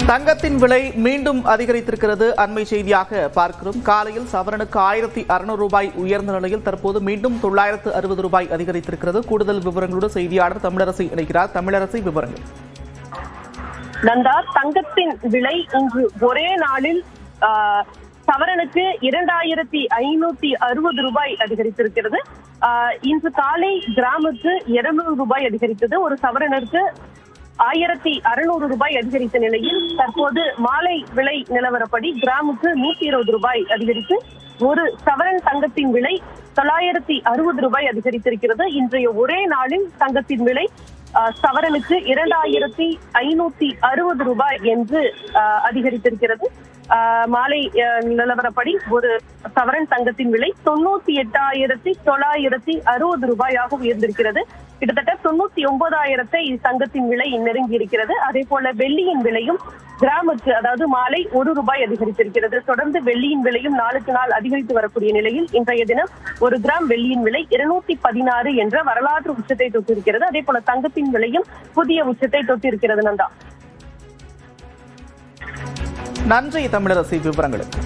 தங்கத்தின் விலை மீண்டும் அதிகரித்திருக்கிறது. அண்மை செய்தியாக பார்க்கிறோம். காலையில் சவரனுக்கு 1600 ரூபாய் உயர்ந்த நிலையில் தற்போது மீண்டும் 960 ரூபாய் அதிகரித்திருக்கிறது. கூடுதல் விவரங்களோடு செய்தியாளர் தமிழரசி இணைக்கிறார். தமிழரசி, விவரங்கள். நந்தா, தங்கத்தின் விலை இன்று ஒரே நாளில் சவரனுக்கு 2560 ரூபாய் அதிகரித்திருக்கிறது. இன்று காலை கிராமுக்கு 200 ரூபாய் அதிகரித்தது. ஒரு சவரனுக்கு 1600 ரூபாய் அதிகரித்த நிலையில் தற்போது மாலை விலை நிலவரப்படி கிராமுக்கு 120 ரூபாய் அதிகரித்து ஒரு சவரன் தங்கத்தின் விலை 960 ரூபாய் அதிகரித்திருக்கிறது. இன்றைய ஒரே நாளில் தங்கத்தின் விலை சவரனுக்கு 2560 ரூபாய் என்று அதிகரித்திருக்கிறது. மாலை நிலவரப்படி ஒரு சவரன் தங்கத்தின் விலை 98,960 ரூபாயாக உயர்ந்திருக்கிறது. கிட்டத்தட்ட 99,000 தங்கத்தின் விலை நெருங்கி இருக்கிறது. அதே போல வெள்ளியின் விலையும் கிராமுக்கு, அதாவது மாலை 1 ரூபாய் அதிகரித்திருக்கிறது. தொடர்ந்து வெள்ளியின் விலையும் நாளுக்கு நாள் அதிகரித்து வரக்கூடிய நிலையில் இன்றைய தினம் 1 கிராம் வெள்ளியின் விலை 216 என்ற வரலாற்று உச்சத்தை தொட்டிருக்கிறது. அதே போல தங்கத்தின் விலையும் புதிய உச்சத்தை தொட்டிருக்கிறது. நந்தா, நன்றி தமிழரசி, விவரங்களுக்கு.